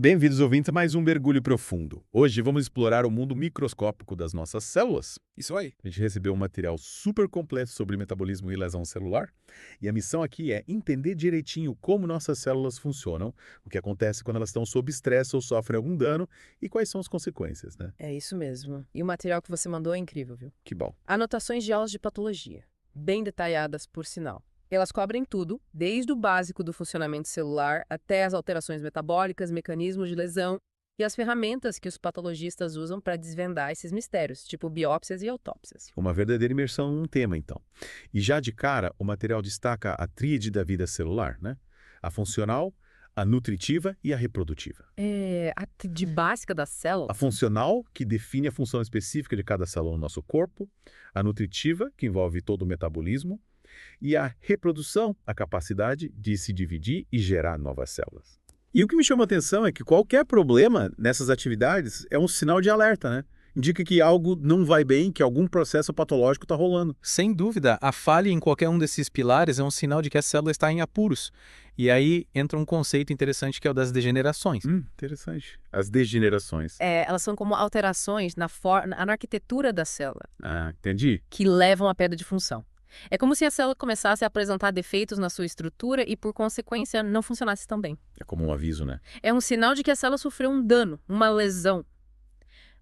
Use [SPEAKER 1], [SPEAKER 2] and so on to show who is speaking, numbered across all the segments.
[SPEAKER 1] Bem-vindos, ouvintes, a mais um Mergulho Profundo. Hoje vamos explorar o mundo microscópico das nossas células.
[SPEAKER 2] Isso aí.
[SPEAKER 1] A gente recebeu um material super completo sobre metabolismo e lesão celular. E a missão aqui é entender direitinho como nossas células funcionam, o que acontece quando elas estão sob estresse ou sofrem algum dano e quais são as consequências, né?
[SPEAKER 3] É isso mesmo. E o material que você mandou é incrível, viu?
[SPEAKER 1] Que bom.
[SPEAKER 3] Anotações de aulas de patologia, bem detalhadas, por sinal. Elas cobrem tudo, desde o básico do funcionamento celular até as alterações metabólicas, mecanismos de lesão e as ferramentas que os patologistas usam para desvendar esses mistérios, tipo biópsias e autópsias.
[SPEAKER 1] Uma verdadeira imersão num tema, então. E já de cara, o material destaca a tríade da vida celular, né? A funcional, a nutritiva e a reprodutiva.
[SPEAKER 3] A de básica da célula.
[SPEAKER 1] A funcional, que define a função específica de cada célula no nosso corpo, a nutritiva, que envolve todo o metabolismo, e a reprodução, a capacidade de se dividir e gerar novas células. E o que me chama a atenção é que qualquer problema nessas atividades é um sinal de alerta, né? Indica que algo não vai bem, que algum processo patológico está rolando.
[SPEAKER 2] Sem dúvida, a falha em qualquer um desses pilares é um sinal de que a célula está em apuros. E aí entra um conceito interessante que é o das degenerações.
[SPEAKER 1] Interessante. As degenerações.
[SPEAKER 3] Elas são como alterações na arquitetura da célula,
[SPEAKER 1] Ah, entendi.
[SPEAKER 3] que levam à perda de função. É como se a célula começasse a apresentar defeitos na sua estrutura e, por consequência, não funcionasse tão bem.
[SPEAKER 1] É como um aviso, né?
[SPEAKER 3] É um sinal de que a célula sofreu um dano, uma lesão,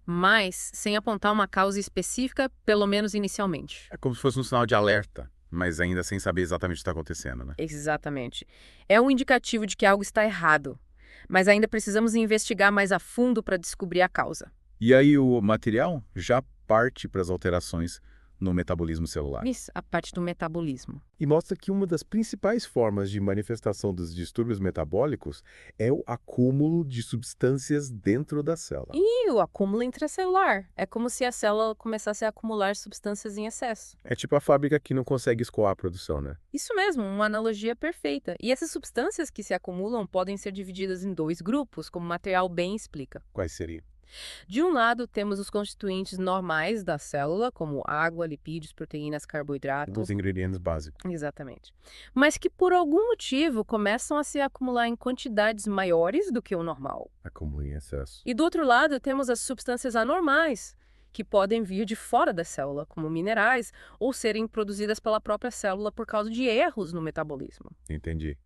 [SPEAKER 3] mas sem apontar uma causa específica, pelo menos inicialmente.
[SPEAKER 1] É como se fosse um sinal de alerta, mas ainda sem saber exatamente o que está acontecendo, né?
[SPEAKER 3] Exatamente. É um indicativo de que algo está errado, mas ainda precisamos investigar mais a fundo para descobrir a causa.
[SPEAKER 1] E aí o material já parte para as alterações no metabolismo celular.
[SPEAKER 3] Isso, a parte do metabolismo.
[SPEAKER 4] E mostra que uma das principais formas de manifestação dos distúrbios metabólicos é o acúmulo de substâncias dentro da célula.
[SPEAKER 3] E o acúmulo intracelular. É como se a célula começasse a acumular substâncias em excesso.
[SPEAKER 4] É tipo a fábrica que não consegue escoar a produção, né?
[SPEAKER 3] Isso mesmo, uma analogia perfeita. E essas substâncias que se acumulam podem ser divididas em dois grupos, como o material bem explica.
[SPEAKER 4] Quais seriam?
[SPEAKER 3] De um lado, temos os constituintes normais da célula, como água, lipídios, proteínas, carboidratos.
[SPEAKER 4] Os ingredientes básicos.
[SPEAKER 3] Exatamente. Mas que, por algum motivo, começam a se acumular em quantidades maiores do que o normal.
[SPEAKER 4] Acúmulo em excesso.
[SPEAKER 3] E do outro lado, temos as substâncias anormais, que podem vir de fora da célula, como minerais, ou serem produzidas pela própria célula por causa de erros no metabolismo.
[SPEAKER 4] Entendi.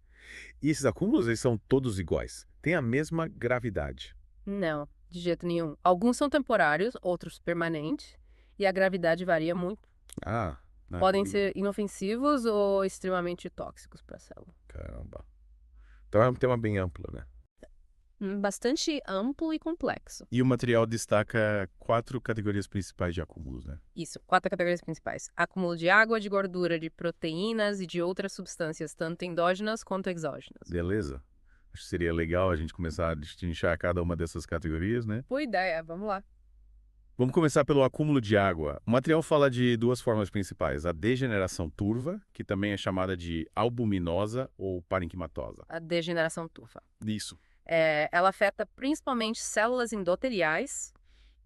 [SPEAKER 4] E esses acúmulos, eles são todos iguais. Têm a mesma gravidade.
[SPEAKER 3] Não, de jeito nenhum. Alguns são temporários, outros permanentes, e a gravidade varia muito.
[SPEAKER 4] Ah, né?
[SPEAKER 3] Podem ser inofensivos ou extremamente tóxicos para a célula.
[SPEAKER 4] Caramba. Então é um tema bem amplo, né?
[SPEAKER 3] Bastante amplo e complexo.
[SPEAKER 1] E o material destaca 4 categorias principais de acúmulos, né?
[SPEAKER 3] Isso, 4 categorias principais. Acúmulo de água, de gordura, de proteínas e de outras substâncias, tanto endógenas quanto exógenas.
[SPEAKER 1] Beleza? Acho que seria legal a gente começar a destrinchar cada uma dessas categorias, né?
[SPEAKER 3] Boa ideia, vamos lá.
[SPEAKER 1] Vamos começar pelo acúmulo de água. O material fala de 2 formas principais. A degeneração turva, que também é chamada de albuminosa ou parenquimatosa.
[SPEAKER 3] A degeneração turva.
[SPEAKER 1] Isso.
[SPEAKER 3] Ela afeta principalmente células endoteliais,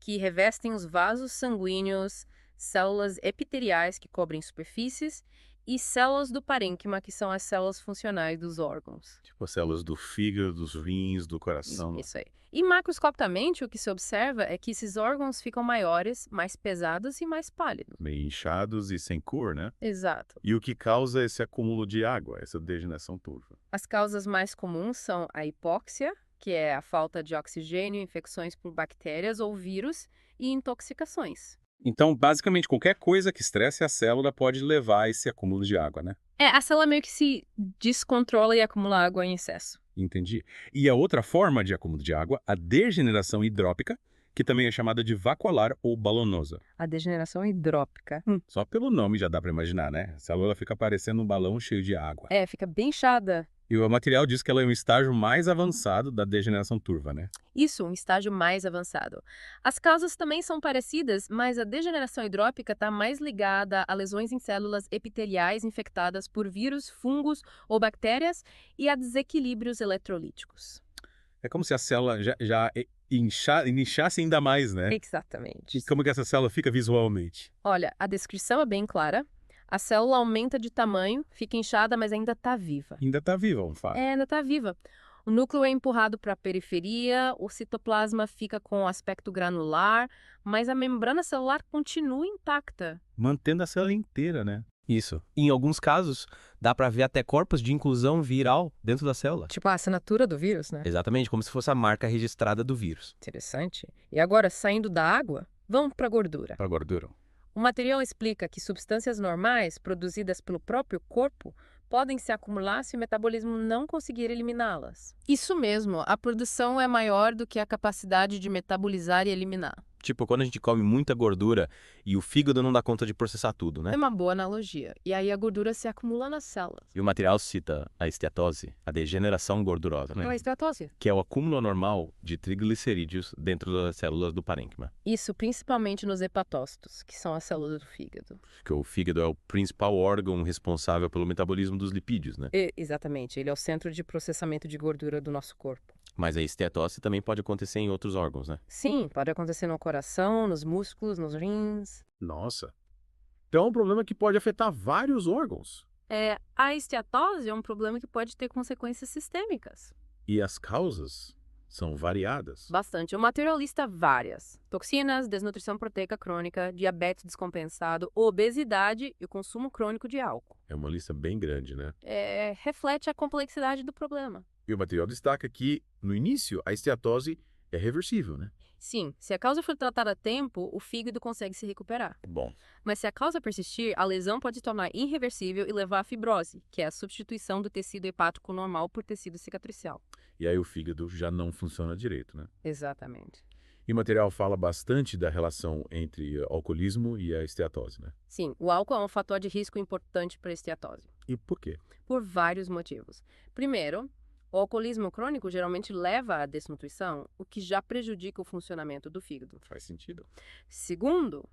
[SPEAKER 3] que revestem os vasos sanguíneos, células epiteliais, que cobrem superfícies, e células do parênquima, que são as células funcionais dos órgãos.
[SPEAKER 1] Tipo as células do fígado, dos rins, do coração.
[SPEAKER 3] Isso aí. E macroscopicamente, o que se observa é que esses órgãos ficam maiores, mais pesados e mais pálidos.
[SPEAKER 1] Meio inchados e sem cor, né?
[SPEAKER 3] Exato.
[SPEAKER 1] E o que causa esse acúmulo de água, essa degeneração turva?
[SPEAKER 3] As causas mais comuns são a hipóxia, que é a falta de oxigênio, infecções por bactérias ou vírus, e intoxicações.
[SPEAKER 1] Então, basicamente, qualquer coisa que estresse a célula pode levar a esse acúmulo de água, né?
[SPEAKER 3] A célula meio que se descontrola e acumula água em excesso.
[SPEAKER 1] Entendi. E a outra forma de acúmulo de água, a degeneração hidrópica, que também é chamada de vacuolar ou balonosa.
[SPEAKER 3] A degeneração hidrópica.
[SPEAKER 1] Só pelo nome já dá para imaginar, né? A célula fica parecendo um balão cheio de água.
[SPEAKER 3] Fica bem inchada.
[SPEAKER 1] E o material diz que ela é um estágio mais avançado da degeneração turva, né?
[SPEAKER 3] Isso, um estágio mais avançado. As causas também são parecidas, mas a degeneração hidrópica está mais ligada a lesões em células epiteliais infectadas por vírus, fungos ou bactérias e a desequilíbrios eletrolíticos.
[SPEAKER 1] É como se a célula já inchasse ainda mais, né?
[SPEAKER 3] Exatamente.
[SPEAKER 1] E como que essa célula fica visualmente?
[SPEAKER 3] Olha, a descrição é bem clara. A célula aumenta de tamanho, fica inchada, mas ainda está viva.
[SPEAKER 1] Ainda está viva, um fato.
[SPEAKER 3] Ainda está viva. O núcleo é empurrado para a periferia, o citoplasma fica com aspecto granular, mas a membrana celular continua intacta.
[SPEAKER 1] Mantendo a célula inteira, né?
[SPEAKER 2] Isso. Em alguns casos, dá para ver até corpos de inclusão viral dentro da célula.
[SPEAKER 3] Tipo a assinatura do vírus, né?
[SPEAKER 2] Exatamente, como se fosse a marca registrada do vírus.
[SPEAKER 3] Interessante. E agora, saindo da água, vamos para a gordura.
[SPEAKER 1] Para gordura.
[SPEAKER 3] O material explica que substâncias normais, produzidas pelo próprio corpo, podem se acumular se o metabolismo não conseguir eliminá-las. Isso mesmo, a produção é maior do que a capacidade de metabolizar e eliminar.
[SPEAKER 2] Tipo, quando a gente come muita gordura e o fígado não dá conta de processar tudo, né?
[SPEAKER 3] É uma boa analogia. E aí a gordura se acumula nas células.
[SPEAKER 2] E o material cita a esteatose, a degeneração gordurosa, né?
[SPEAKER 3] É a esteatose.
[SPEAKER 2] Que é o acúmulo anormal de triglicerídeos dentro das células do parênquima.
[SPEAKER 3] Isso principalmente nos hepatócitos, que são as células do fígado.
[SPEAKER 2] Que o fígado é o principal órgão responsável pelo metabolismo dos lipídios, né?
[SPEAKER 3] Exatamente, ele é o centro de processamento de gordura do nosso corpo.
[SPEAKER 2] Mas a esteatose também pode acontecer em outros órgãos, né?
[SPEAKER 3] Sim, pode acontecer no coração, nos músculos, nos rins.
[SPEAKER 1] Nossa. Então é um problema que pode afetar vários órgãos.
[SPEAKER 3] A esteatose é um problema que pode ter consequências sistêmicas.
[SPEAKER 1] E as causas são variadas.
[SPEAKER 3] Bastante. O material lista várias. Toxinas, desnutrição proteica crônica, diabetes descompensado, obesidade e o consumo crônico de álcool.
[SPEAKER 1] É uma lista bem grande, né?
[SPEAKER 3] Reflete a complexidade do problema.
[SPEAKER 1] E o material destaca que, no início, a esteatose é reversível, né?
[SPEAKER 3] Sim, se a causa for tratada a tempo, o fígado consegue se recuperar.
[SPEAKER 1] Bom.
[SPEAKER 3] Mas se a causa persistir, a lesão pode se tornar irreversível e levar à fibrose, que é a substituição do tecido hepático normal por tecido cicatricial.
[SPEAKER 1] E aí o fígado já não funciona direito, né?
[SPEAKER 3] Exatamente.
[SPEAKER 1] E o material fala bastante da relação entre o alcoolismo e a esteatose, né?
[SPEAKER 3] Sim, o álcool é um fator de risco importante para a esteatose.
[SPEAKER 1] E por quê?
[SPEAKER 3] Por vários motivos. Primeiro, o alcoolismo crônico geralmente leva à desnutrição, o que já prejudica o funcionamento do fígado.
[SPEAKER 1] Faz sentido.
[SPEAKER 3] Segundo,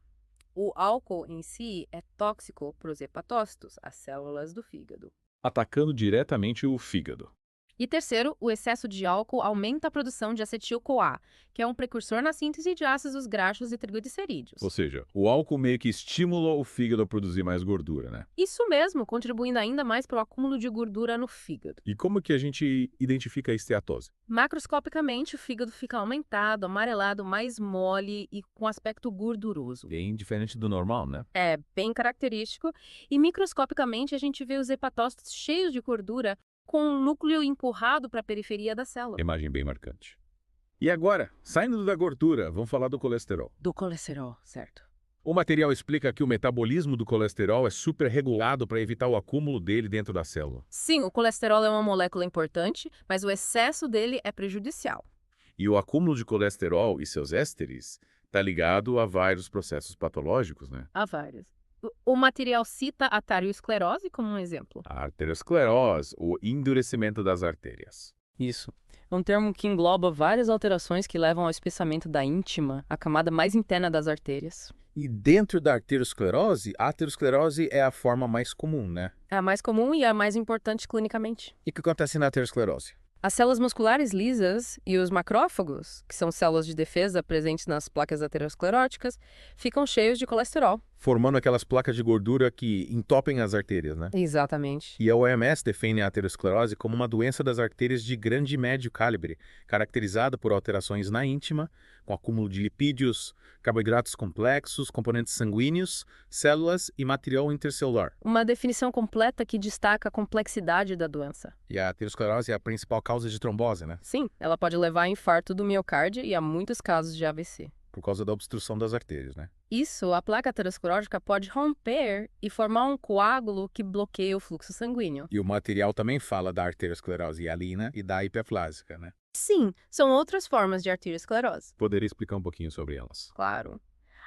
[SPEAKER 3] o álcool em si é tóxico para os hepatócitos, as células do fígado.
[SPEAKER 1] Atacando diretamente o fígado.
[SPEAKER 3] E terceiro, o excesso de álcool aumenta a produção de acetil-CoA, que é um precursor na síntese de ácidos graxos e triglicerídeos.
[SPEAKER 1] Ou seja, o álcool meio que estimula o fígado a produzir mais gordura, né?
[SPEAKER 3] Isso mesmo, contribuindo ainda mais para o acúmulo de gordura no fígado.
[SPEAKER 1] E como que a gente identifica a esteatose?
[SPEAKER 3] Macroscopicamente, o fígado fica aumentado, amarelado, mais mole e com aspecto gorduroso.
[SPEAKER 1] Bem diferente do normal, né?
[SPEAKER 3] É bem característico. E microscopicamente, a gente vê os hepatócitos cheios de gordura com um núcleo empurrado para a periferia da célula.
[SPEAKER 1] Imagem bem marcante. E agora, saindo da gordura, vamos falar do colesterol.
[SPEAKER 3] Do colesterol, certo.
[SPEAKER 1] O material explica que o metabolismo do colesterol é super regulado para evitar o acúmulo dele dentro da célula.
[SPEAKER 3] Sim, o colesterol é uma molécula importante, mas o excesso dele é prejudicial.
[SPEAKER 1] E o acúmulo de colesterol e seus ésteres está ligado a vários processos patológicos, né?
[SPEAKER 3] Há vários. O material cita a arteriosclerose como um exemplo.
[SPEAKER 1] A arteriosclerose, o endurecimento das artérias.
[SPEAKER 3] Isso. É um termo que engloba várias alterações que levam ao espessamento da íntima, a camada mais interna das artérias.
[SPEAKER 1] E dentro da arteriosclerose, a aterosclerose é a forma mais comum, né?
[SPEAKER 3] É a mais comum e a mais importante clinicamente.
[SPEAKER 1] E o que acontece na aterosclerose?
[SPEAKER 3] As células musculares lisas e os macrófagos, que são células de defesa presentes nas placas ateroscleróticas, ficam cheios de colesterol.
[SPEAKER 1] Formando aquelas placas de gordura que entopem as artérias, né?
[SPEAKER 3] Exatamente.
[SPEAKER 1] E a OMS define a aterosclerose como uma doença das artérias de grande e médio calibre, caracterizada por alterações na íntima, com acúmulo de lipídios, carboidratos complexos, componentes sanguíneos, células e material intercelular.
[SPEAKER 3] Uma definição completa que destaca a complexidade da doença.
[SPEAKER 1] E a aterosclerose é a principal causa de trombose, né?
[SPEAKER 3] Sim, ela pode levar a infarto do miocárdio e a muitos casos de AVC.
[SPEAKER 1] Por causa da obstrução das artérias, né?
[SPEAKER 3] Isso, a placa aterosclerótica pode romper e formar um coágulo que bloqueia o fluxo sanguíneo.
[SPEAKER 1] E o material também fala da arteriosclerose hialina e da hiperplásica, né?
[SPEAKER 3] Sim, são outras formas de arteriosclerose.
[SPEAKER 1] Poderia explicar um pouquinho sobre elas?
[SPEAKER 3] Claro.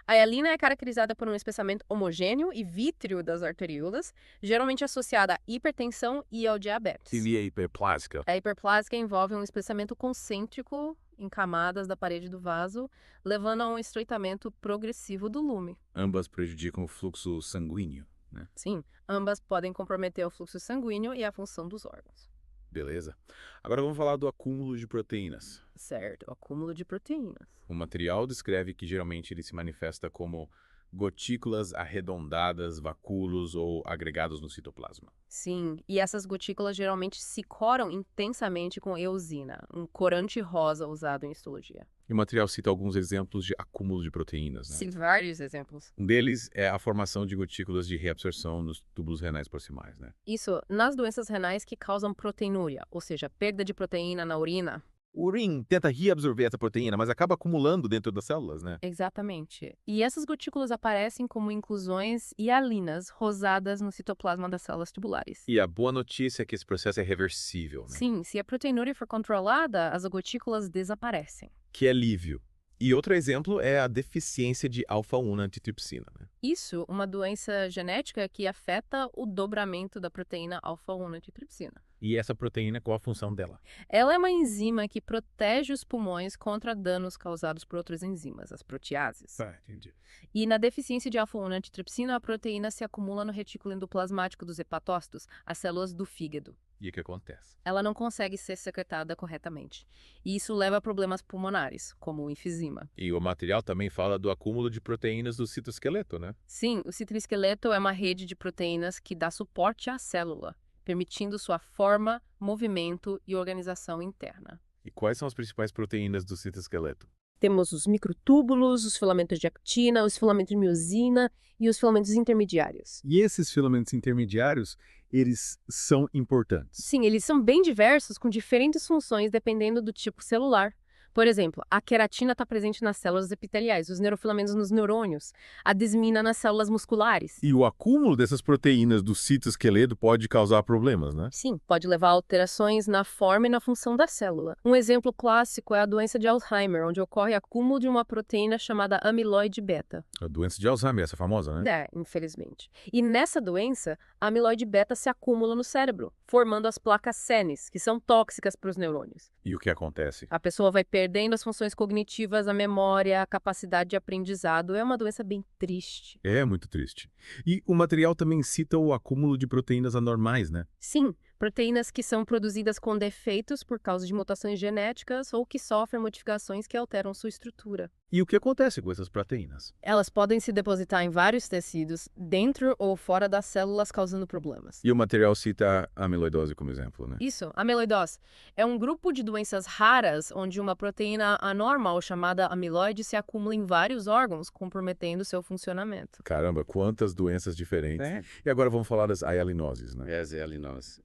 [SPEAKER 3] A hialina é caracterizada por um espessamento homogêneo e vítreo das arteríolas, geralmente associada à hipertensão e ao diabetes.
[SPEAKER 1] E a hiperplásica?
[SPEAKER 3] A hiperplásica envolve um espessamento concêntrico em camadas da parede do vaso, levando a um estreitamento progressivo do lume.
[SPEAKER 1] Ambas prejudicam o fluxo sanguíneo, né?
[SPEAKER 3] Sim, ambas podem comprometer o fluxo sanguíneo e a função dos órgãos.
[SPEAKER 1] Beleza. Agora vamos falar do acúmulo de proteínas.
[SPEAKER 3] Certo, o acúmulo de proteínas.
[SPEAKER 1] O material descreve que geralmente ele se manifesta como Gotículas arredondadas, vacúolos ou agregados no citoplasma.
[SPEAKER 3] Sim, e essas gotículas geralmente se coram intensamente com eosina, um corante rosa usado em histologia.
[SPEAKER 1] E o material cita alguns exemplos de acúmulo de proteínas, né?
[SPEAKER 3] Sim, vários exemplos.
[SPEAKER 1] Um deles é a formação de gotículas de reabsorção nos túbulos renais proximais, né?
[SPEAKER 3] Isso nas doenças renais que causam proteinúria, ou seja, perda de proteína na urina.
[SPEAKER 1] O rim tenta reabsorver essa proteína, mas acaba acumulando dentro das células, né?
[SPEAKER 3] Exatamente. E essas gotículas aparecem como inclusões hialinas rosadas no citoplasma das células tubulares.
[SPEAKER 1] E a boa notícia é que esse processo é reversível, né?
[SPEAKER 3] Sim, se a proteinúria for controlada, as gotículas desaparecem.
[SPEAKER 1] Que alívio. E outro exemplo é a deficiência de alfa-1 na antitripsina, né?
[SPEAKER 3] Isso, uma doença genética que afeta o dobramento da proteína alfa-1 antitripsina.
[SPEAKER 1] E essa proteína, qual a função dela?
[SPEAKER 3] Ela é uma enzima que protege os pulmões contra danos causados por outras enzimas, as proteases.
[SPEAKER 1] Entendi.
[SPEAKER 3] E na deficiência de alfa-1 antitripsina, a proteína se acumula no retículo endoplasmático dos hepatócitos, as células do fígado.
[SPEAKER 1] E o que acontece?
[SPEAKER 3] Ela não consegue ser secretada corretamente. E isso leva a problemas pulmonares, como o enfisema.
[SPEAKER 1] E o material também fala do acúmulo de proteínas do citoesqueleto, né?
[SPEAKER 3] Sim, o citoesqueleto é uma rede de proteínas que dá suporte à célula, permitindo sua forma, movimento e organização interna.
[SPEAKER 1] E quais são as principais proteínas do citoesqueleto?
[SPEAKER 3] Temos os microtúbulos, os filamentos de actina, os filamentos de miosina e os filamentos intermediários.
[SPEAKER 4] E esses filamentos intermediários, eles são importantes.
[SPEAKER 3] Sim, eles são bem diversos, com diferentes funções dependendo do tipo celular. Por exemplo, a queratina está presente nas células epiteliais, os neurofilamentos nos neurônios, a desmina nas células musculares.
[SPEAKER 4] E o acúmulo dessas proteínas do citoesqueleto pode causar problemas, né?
[SPEAKER 3] Sim, pode levar a alterações na forma e na função da célula. Um exemplo clássico é a doença de Alzheimer, onde ocorre acúmulo de uma proteína chamada amiloide beta.
[SPEAKER 1] A doença de Alzheimer, essa famosa, né?
[SPEAKER 3] É, infelizmente. E nessa doença, a amiloide beta se acumula no cérebro, formando as placas senes, que são tóxicas para os neurônios.
[SPEAKER 1] E o que acontece?
[SPEAKER 3] A pessoa vai perdendo as funções cognitivas, a memória, a capacidade de aprendizado. É uma doença bem triste.
[SPEAKER 1] É muito triste. E o material também cita o acúmulo de proteínas anormais, né?
[SPEAKER 3] Sim, proteínas que são produzidas com defeitos por causa de mutações genéticas ou que sofrem modificações que alteram sua estrutura.
[SPEAKER 1] E o que acontece com essas proteínas?
[SPEAKER 3] Elas podem se depositar em vários tecidos, dentro ou fora das células, causando problemas.
[SPEAKER 1] E o material cita a amiloidose como exemplo, né?
[SPEAKER 3] Isso, amiloidose, é um grupo de doenças raras onde uma proteína anormal chamada amiloide se acumula em vários órgãos, comprometendo seu funcionamento.
[SPEAKER 1] Caramba, quantas doenças diferentes. E agora vamos falar das hialinoses, né?
[SPEAKER 5] As hialinose.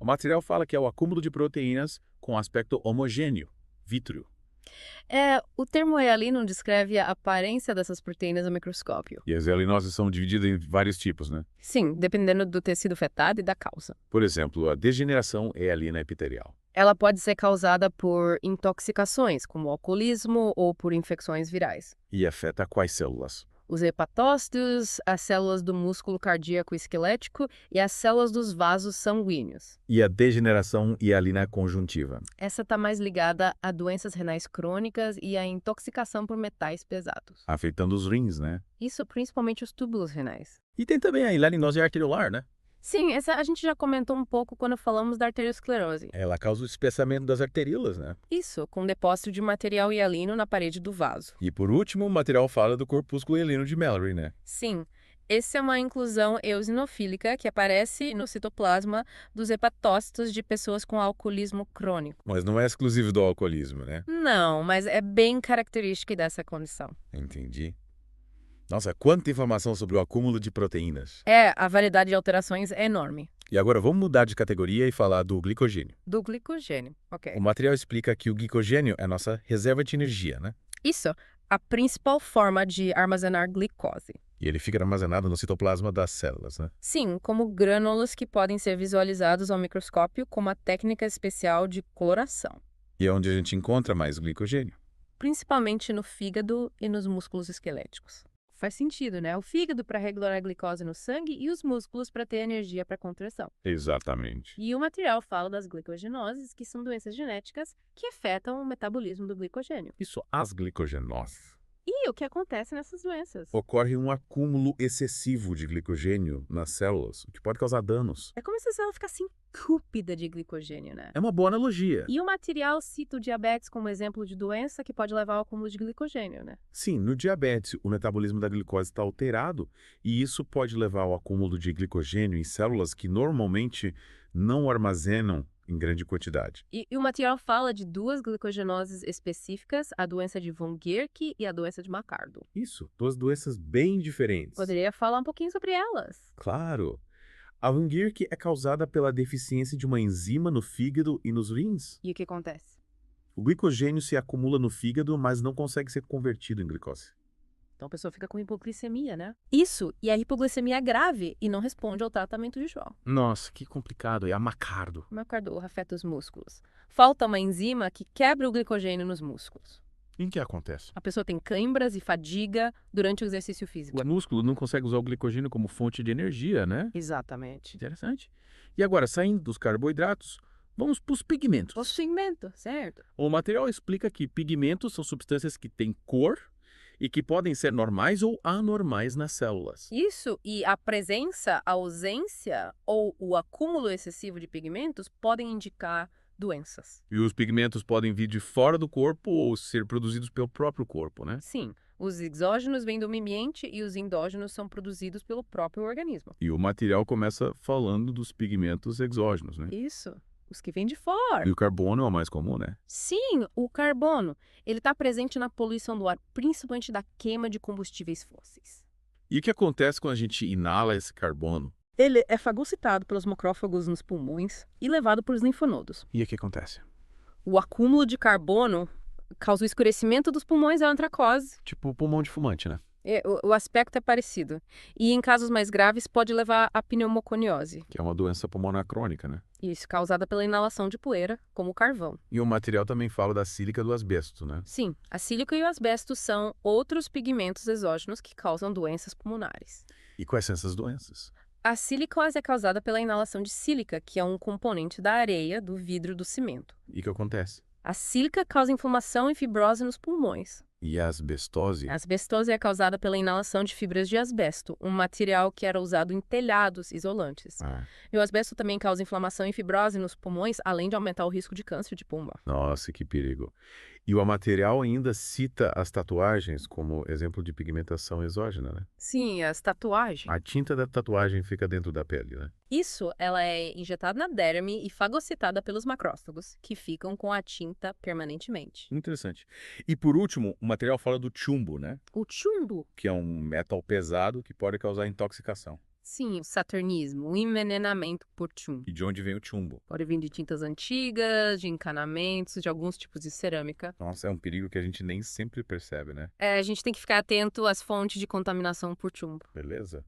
[SPEAKER 1] O material fala que é o acúmulo de proteínas com aspecto homogêneo, vítreo.
[SPEAKER 3] O termo hialino descreve a aparência dessas proteínas ao microscópio.
[SPEAKER 1] E as hialinoses são divididas em vários tipos, né?
[SPEAKER 3] Sim, dependendo do tecido fetado e da causa.
[SPEAKER 1] Por exemplo, a degeneração hialina epitelial.
[SPEAKER 3] Ela pode ser causada por intoxicações, como alcoolismo ou por infecções virais.
[SPEAKER 1] E afeta quais células?
[SPEAKER 3] Os hepatócitos, as células do músculo cardíaco esquelético e as células dos vasos sanguíneos.
[SPEAKER 1] E a degeneração hialina conjuntiva.
[SPEAKER 3] Essa está mais ligada a doenças renais crônicas e à intoxicação por metais pesados.
[SPEAKER 1] Afetando os rins, né?
[SPEAKER 3] Isso principalmente os túbulos renais.
[SPEAKER 1] E tem também a hialinose arteriolar, né?
[SPEAKER 3] Sim, essa a gente já comentou um pouco quando falamos da arteriosclerose.
[SPEAKER 1] Ela causa o espessamento das arteríolas, né?
[SPEAKER 3] Isso, com depósito de material hialino na parede do vaso.
[SPEAKER 1] E por último, o material fala do corpúsculo hialino de Mallory, né?
[SPEAKER 3] Sim, essa é uma inclusão eosinofílica que aparece no citoplasma dos hepatócitos de pessoas com alcoolismo crônico.
[SPEAKER 1] Mas não é exclusivo do alcoolismo, né?
[SPEAKER 3] Não, mas é bem característica dessa condição.
[SPEAKER 1] Entendi. Nossa, quanta informação sobre o acúmulo de proteínas.
[SPEAKER 3] A variedade de alterações é enorme.
[SPEAKER 1] E agora vamos mudar de categoria e falar do glicogênio.
[SPEAKER 3] Do glicogênio, ok.
[SPEAKER 1] O material explica que o glicogênio é a nossa reserva de energia, né?
[SPEAKER 3] Isso, a principal forma de armazenar glicose.
[SPEAKER 1] E ele fica armazenado no citoplasma das células, né?
[SPEAKER 3] Sim, como grânulos que podem ser visualizados ao microscópio com uma técnica especial de coloração.
[SPEAKER 1] E é onde a gente encontra mais glicogênio.
[SPEAKER 3] Principalmente no fígado e nos músculos esqueléticos. Faz sentido, né? O fígado para regular a glicose no sangue e os músculos para ter energia para contração.
[SPEAKER 1] Exatamente.
[SPEAKER 3] E o material fala das glicogenoses, que são doenças genéticas que afetam o metabolismo do glicogênio.
[SPEAKER 1] Isso, as glicogenoses.
[SPEAKER 3] aí o que acontece nessas doenças.
[SPEAKER 1] Ocorre um acúmulo excessivo de glicogênio nas células, o que pode causar danos.
[SPEAKER 3] É como se a célula ficasse entúpida de glicogênio, né?
[SPEAKER 1] É uma boa analogia.
[SPEAKER 3] E o material cita o diabetes como exemplo de doença que pode levar ao acúmulo de glicogênio, né?
[SPEAKER 1] Sim, no diabetes, o metabolismo da glicose está alterado e isso pode levar ao acúmulo de glicogênio em células que normalmente não armazenam em grande quantidade.
[SPEAKER 3] E o material fala de duas glicogenoses específicas, a doença de von Gierke e a doença de McArdle.
[SPEAKER 1] Isso, duas doenças bem diferentes.
[SPEAKER 3] Poderia falar um pouquinho sobre elas.
[SPEAKER 1] Claro. A von Gierke é causada pela deficiência de uma enzima no fígado e nos rins.
[SPEAKER 3] E o que acontece?
[SPEAKER 1] O glicogênio se acumula no fígado, mas não consegue ser convertido em glicose.
[SPEAKER 3] Então a pessoa fica com hipoglicemia, né? Isso, e a hipoglicemia é grave e não responde ao tratamento usual.
[SPEAKER 1] Nossa, que complicado. É a McArdle.
[SPEAKER 3] O McArdle afeta os músculos. Falta uma enzima que quebra o glicogênio nos músculos.
[SPEAKER 1] Em que acontece?
[SPEAKER 3] A pessoa tem câimbras e fadiga durante o exercício físico.
[SPEAKER 5] O músculo não consegue usar o glicogênio como fonte de energia, né?
[SPEAKER 3] Exatamente.
[SPEAKER 5] Interessante. E agora, saindo dos carboidratos, vamos para os pigmentos.
[SPEAKER 3] O pigmento, certo?
[SPEAKER 5] O material explica que pigmentos são substâncias que têm cor e que podem ser normais ou anormais nas células.
[SPEAKER 3] Isso e a presença, a ausência ou o acúmulo excessivo de pigmentos podem indicar doenças.
[SPEAKER 5] E os pigmentos podem vir de fora do corpo ou ser produzidos pelo próprio corpo, né?
[SPEAKER 3] Sim, os exógenos vêm do ambiente e os endógenos são produzidos pelo próprio organismo.
[SPEAKER 5] E o material começa falando dos pigmentos exógenos, né?
[SPEAKER 3] Isso, os que vêm de fora.
[SPEAKER 5] E o carbono é o mais comum, né?
[SPEAKER 3] Sim, o carbono, ele está presente na poluição do ar, principalmente da queima de combustíveis fósseis.
[SPEAKER 5] E o que acontece quando a gente inala esse carbono?
[SPEAKER 3] Ele é fagocitado pelos macrófagos nos pulmões e levado para os linfonodos.
[SPEAKER 5] E o que acontece?
[SPEAKER 3] O acúmulo de carbono causa o escurecimento dos pulmões e a antracose.
[SPEAKER 5] Tipo o pulmão de fumante, né?
[SPEAKER 3] O aspecto é parecido. E em casos mais graves pode levar à pneumoconiose.
[SPEAKER 5] Que é uma doença pulmonar crônica, né?
[SPEAKER 3] Isso, causada pela inalação de poeira, como o carvão.
[SPEAKER 5] E o material também fala da sílica do asbesto, né?
[SPEAKER 3] Sim, a sílica e o asbesto são outros pigmentos exógenos que causam doenças pulmonares.
[SPEAKER 5] E quais são essas doenças?
[SPEAKER 3] A silicose é causada pela inalação de sílica, que é um componente da areia, do vidro do cimento.
[SPEAKER 5] E o que acontece?
[SPEAKER 3] A sílica causa inflamação e fibrose nos pulmões.
[SPEAKER 5] E a asbestose?
[SPEAKER 3] A asbestose é causada pela inalação de fibras de asbesto, um material que era usado em telhados isolantes. E o asbesto também causa inflamação e fibrose nos pulmões, além de aumentar o risco de câncer de pulmão.
[SPEAKER 1] Nossa, que perigo. E o material ainda cita as tatuagens como exemplo de pigmentação exógena, né?
[SPEAKER 3] Sim, as tatuagens.
[SPEAKER 1] A tinta da tatuagem fica dentro da pele, né?
[SPEAKER 3] Isso, ela é injetada na derme e fagocitada pelos macrófagos, que ficam com a tinta permanentemente.
[SPEAKER 5] Interessante. E por último, o material fala do chumbo, né?
[SPEAKER 3] O chumbo,
[SPEAKER 5] Que é um metal pesado que pode causar intoxicação.
[SPEAKER 3] sim, o saturnismo, o envenenamento por chumbo.
[SPEAKER 5] E de onde vem o chumbo?
[SPEAKER 3] Pode vir de tintas antigas, de encanamentos, de alguns tipos de cerâmica.
[SPEAKER 5] Nossa, é um perigo que a gente nem sempre percebe, né?
[SPEAKER 3] A gente tem que ficar atento às fontes de contaminação por chumbo.
[SPEAKER 1] Beleza?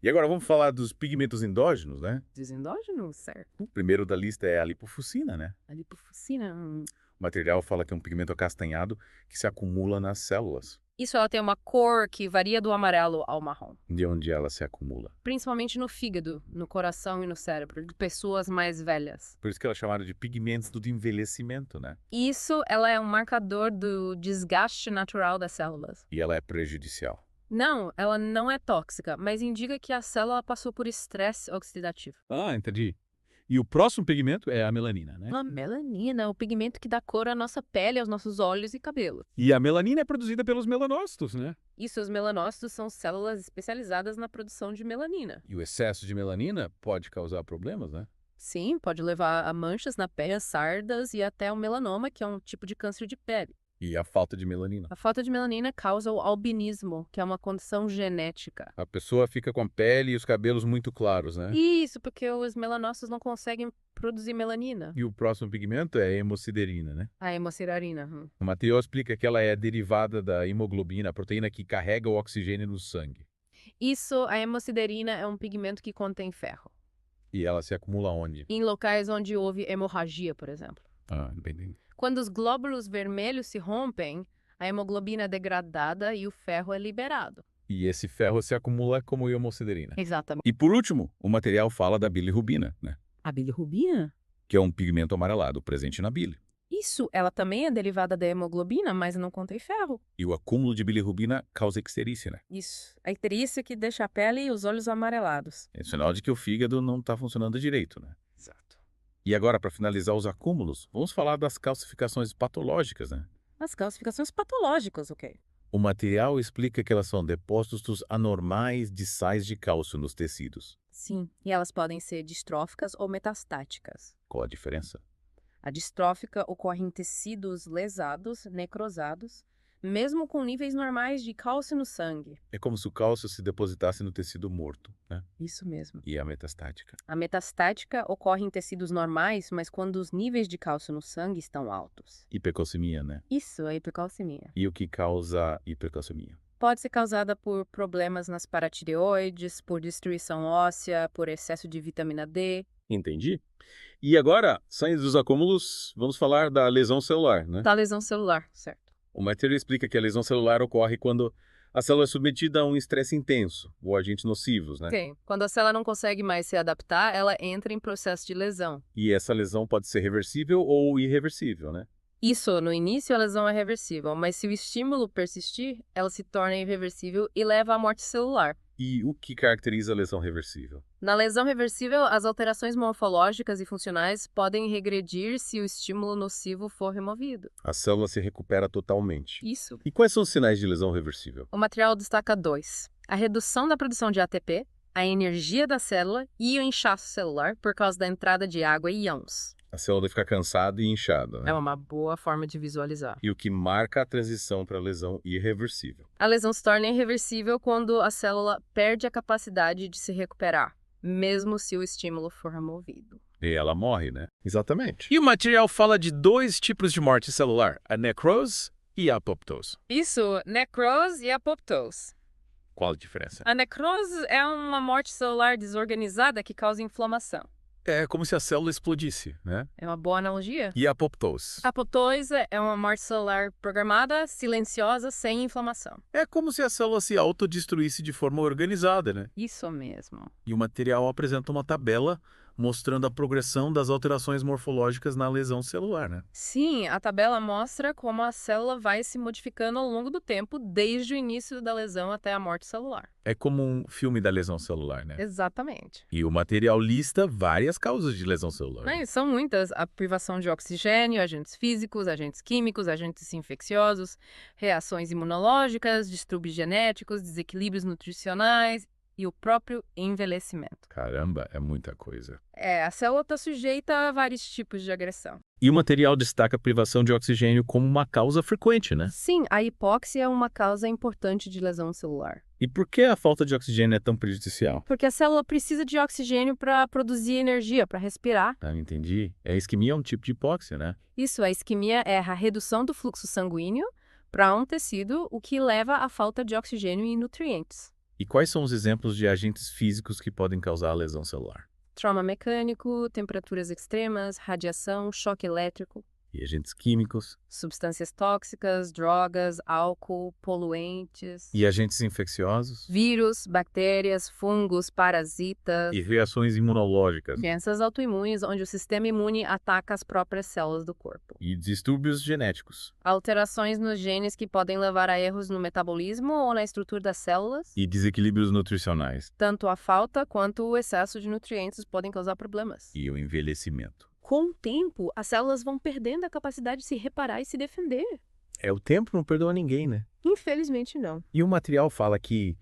[SPEAKER 1] E agora vamos falar dos pigmentos endógenos, né?
[SPEAKER 3] Dos endógenos, certo?
[SPEAKER 1] O primeiro da lista é a lipofuscina, né?
[SPEAKER 3] A lipofuscina.
[SPEAKER 1] O material fala que é um pigmento acastanhado que se acumula nas células.
[SPEAKER 3] Isso, ela tem uma cor que varia do amarelo ao marrom.
[SPEAKER 1] De onde ela se acumula.
[SPEAKER 3] Principalmente no fígado, no coração e no cérebro, de pessoas mais velhas.
[SPEAKER 1] Por isso que ela é chamada de pigmentos do envelhecimento, né?
[SPEAKER 3] Isso, ela é um marcador do desgaste natural das células.
[SPEAKER 1] E ela é prejudicial.
[SPEAKER 3] Não, ela não é tóxica, mas indica que a célula passou por estresse oxidativo.
[SPEAKER 5] Ah, entendi. E o próximo pigmento é a melanina, né?
[SPEAKER 3] A melanina é o pigmento que dá cor à nossa pele, aos nossos olhos e cabelo.
[SPEAKER 5] E a melanina é produzida pelos melanócitos, né?
[SPEAKER 3] Isso, os melanócitos são células especializadas na produção de melanina.
[SPEAKER 5] E o excesso de melanina pode causar problemas, né?
[SPEAKER 3] Sim, pode levar a manchas na pele, sardas e até o melanoma, que é um tipo de câncer de pele.
[SPEAKER 5] E a falta de melanina.
[SPEAKER 3] A falta de melanina causa o albinismo, que é uma condição genética.
[SPEAKER 5] A pessoa fica com a pele e os cabelos muito claros, né?
[SPEAKER 3] Isso, porque os melanócitos não conseguem produzir melanina.
[SPEAKER 5] E o próximo pigmento é a hemociderina, né?
[SPEAKER 3] A hemociderina.
[SPEAKER 5] O material explica que ela é derivada da hemoglobina, a proteína que carrega o oxigênio no sangue.
[SPEAKER 3] Isso, a hemociderina é um pigmento que contém ferro.
[SPEAKER 5] E ela se acumula onde?
[SPEAKER 3] Em locais onde houve hemorragia, por exemplo.
[SPEAKER 5] Ah, bem.
[SPEAKER 3] Quando os glóbulos vermelhos se rompem, a hemoglobina é degradada e o ferro é liberado.
[SPEAKER 5] E esse ferro se acumula como hemociderina.
[SPEAKER 3] Exatamente.
[SPEAKER 5] E por último, o material fala da bilirrubina, né?
[SPEAKER 3] A bilirrubina?
[SPEAKER 5] Que é um pigmento amarelado presente na bile.
[SPEAKER 3] Isso, ela também é derivada da hemoglobina, mas não contém ferro.
[SPEAKER 1] E o acúmulo de bilirrubina causa icterícia, né?
[SPEAKER 3] Isso, a icterícia que deixa a pele e os olhos amarelados.
[SPEAKER 1] É sinal de que o fígado não está funcionando direito, né?
[SPEAKER 3] Exato.
[SPEAKER 1] E agora, para finalizar os acúmulos, vamos falar das calcificações patológicas, né?
[SPEAKER 3] As calcificações patológicas, ok.
[SPEAKER 1] O material explica que elas são depósitos anormais de sais de cálcio nos tecidos.
[SPEAKER 3] Sim, e elas podem ser distróficas ou metastáticas.
[SPEAKER 1] Qual a diferença?
[SPEAKER 3] A distrófica ocorre em tecidos lesados, necrosados, mesmo com níveis normais de cálcio no sangue.
[SPEAKER 1] É como se o cálcio se depositasse no tecido morto, né?
[SPEAKER 3] Isso mesmo.
[SPEAKER 1] E a metastática?
[SPEAKER 3] A metastática ocorre em tecidos normais, mas quando os níveis de cálcio no sangue estão altos.
[SPEAKER 1] Hipercalcemia, né?
[SPEAKER 3] Isso é hipercalcemia.
[SPEAKER 1] E o que causa hipercalcemia?
[SPEAKER 3] Pode ser causada por problemas nas paratireoides, por destruição óssea, por excesso de vitamina D.
[SPEAKER 5] Entendi. E agora, saindo dos acúmulos, vamos falar da lesão celular, né?
[SPEAKER 3] Da lesão celular, certo?
[SPEAKER 5] O material explica que a lesão celular ocorre quando a célula é submetida a um estresse intenso ou agentes nocivos, né?
[SPEAKER 3] Ok. Quando a célula não consegue mais se adaptar, ela entra em processo de lesão.
[SPEAKER 5] E essa lesão pode ser reversível ou irreversível, né?
[SPEAKER 3] Isso, no início a lesão é reversível, mas se o estímulo persistir, ela se torna irreversível e leva à morte celular.
[SPEAKER 5] E o que caracteriza a lesão reversível?
[SPEAKER 3] Na lesão reversível, as alterações morfológicas e funcionais podem regredir se o estímulo nocivo for removido.
[SPEAKER 5] A célula se recupera totalmente.
[SPEAKER 3] Isso.
[SPEAKER 5] E quais são os sinais de lesão reversível?
[SPEAKER 3] O material destaca 2: a redução da produção de ATP, a energia da célula e o inchaço celular por causa da entrada de água e íons.
[SPEAKER 5] A célula fica cansada e inchada, né?
[SPEAKER 3] É uma boa forma de visualizar.
[SPEAKER 5] E o que marca a transição para a lesão irreversível.
[SPEAKER 3] A lesão se torna irreversível quando a célula perde a capacidade de se recuperar, mesmo se o estímulo for removido.
[SPEAKER 1] E ela morre, né?
[SPEAKER 5] Exatamente.
[SPEAKER 2] E o material fala de 2 tipos de morte celular, a necrose e a apoptose.
[SPEAKER 3] Isso, necrose e apoptose.
[SPEAKER 2] Qual a diferença?
[SPEAKER 3] A necrose é uma morte celular desorganizada que causa inflamação.
[SPEAKER 2] É como se a célula explodisse, né?
[SPEAKER 3] É uma boa analogia?
[SPEAKER 2] E a apoptose?
[SPEAKER 3] A apoptose é uma morte celular programada, silenciosa, sem inflamação.
[SPEAKER 2] É como se a célula se autodestruísse de forma organizada, né?
[SPEAKER 3] Isso mesmo.
[SPEAKER 2] E o material apresenta uma tabela mostrando a progressão das alterações morfológicas na lesão celular, né?
[SPEAKER 3] Sim, a tabela mostra como a célula vai se modificando ao longo do tempo, desde o início da lesão até a morte celular.
[SPEAKER 2] É como um filme da lesão celular, né?
[SPEAKER 3] Exatamente.
[SPEAKER 2] E o material lista várias causas de lesão celular.
[SPEAKER 3] Mas são muitas: a privação de oxigênio, agentes físicos, agentes químicos, agentes infecciosos, reações imunológicas, distúrbios genéticos, desequilíbrios nutricionais e o próprio envelhecimento.
[SPEAKER 2] Caramba, é muita coisa.
[SPEAKER 3] A célula está sujeita a vários tipos de agressão.
[SPEAKER 5] E o material destaca a privação de oxigênio como uma causa frequente, né?
[SPEAKER 3] Sim, a hipóxia é uma causa importante de lesão celular.
[SPEAKER 5] E por que a falta de oxigênio é tão prejudicial?
[SPEAKER 3] Porque a célula precisa de oxigênio para produzir energia, para respirar.
[SPEAKER 5] Ah, entendi. A isquemia é um tipo de hipóxia, né?
[SPEAKER 3] Isso, a isquemia é a redução do fluxo sanguíneo para um tecido, o que leva à falta de oxigênio e nutrientes.
[SPEAKER 5] E quais são os exemplos de agentes físicos que podem causar a lesão celular?
[SPEAKER 3] Trauma mecânico, temperaturas extremas, radiação, choque elétrico,
[SPEAKER 5] E agentes químicos?
[SPEAKER 3] substâncias tóxicas, drogas, álcool, poluentes,
[SPEAKER 5] E agentes infecciosos?
[SPEAKER 3] vírus, bactérias, fungos, parasitas,
[SPEAKER 5] E reações imunológicas?
[SPEAKER 3] doenças autoimunes onde o sistema imune ataca as próprias células do corpo.
[SPEAKER 5] E distúrbios genéticos?
[SPEAKER 3] Alterações nos genes que podem levar a erros no metabolismo ou na estrutura das células.
[SPEAKER 5] E desequilíbrios nutricionais?
[SPEAKER 3] Tanto a falta quanto o excesso de nutrientes podem causar problemas.
[SPEAKER 1] E o envelhecimento.
[SPEAKER 3] Com o tempo, as células vão perdendo a capacidade de se reparar e se defender.
[SPEAKER 1] O tempo não perdoa ninguém, né?
[SPEAKER 3] Infelizmente, não.
[SPEAKER 1] E o material fala que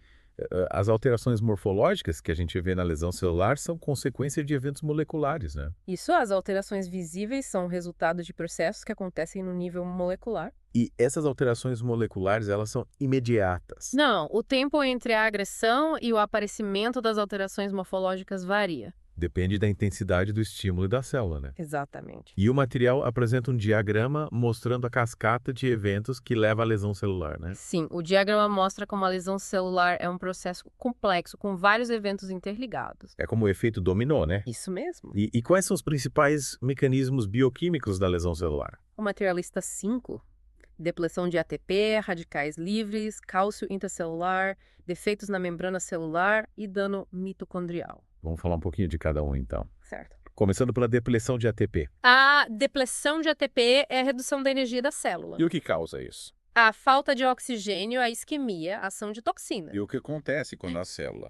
[SPEAKER 1] as alterações morfológicas que a gente vê na lesão celular são consequência de eventos moleculares, né?
[SPEAKER 3] Isso, as alterações visíveis são resultado de processos que acontecem no nível molecular.
[SPEAKER 1] E essas alterações moleculares, elas são imediatas.
[SPEAKER 3] Não, o tempo entre a agressão e o aparecimento das alterações morfológicas varia.
[SPEAKER 1] Depende da intensidade do estímulo e da célula, né?
[SPEAKER 3] Exatamente.
[SPEAKER 1] E o material apresenta um diagrama mostrando a cascata de eventos que leva à lesão celular, né?
[SPEAKER 3] Sim, o diagrama mostra como a lesão celular é um processo complexo, com vários eventos interligados.
[SPEAKER 1] É como o efeito dominó, né?
[SPEAKER 3] Isso mesmo.
[SPEAKER 1] E quais são os principais mecanismos bioquímicos da lesão celular?
[SPEAKER 3] O materialista 5, depleção de ATP, radicais livres, cálcio intracelular, defeitos na membrana celular e dano mitocondrial.
[SPEAKER 1] Vamos falar um pouquinho de cada um, então.
[SPEAKER 3] Certo.
[SPEAKER 1] Começando pela depleção de ATP.
[SPEAKER 6] A depleção de ATP é a redução da energia da célula.
[SPEAKER 7] E o que causa isso?
[SPEAKER 6] A falta de oxigênio, a isquemia, a ação de toxina.
[SPEAKER 7] E o que acontece quando a célula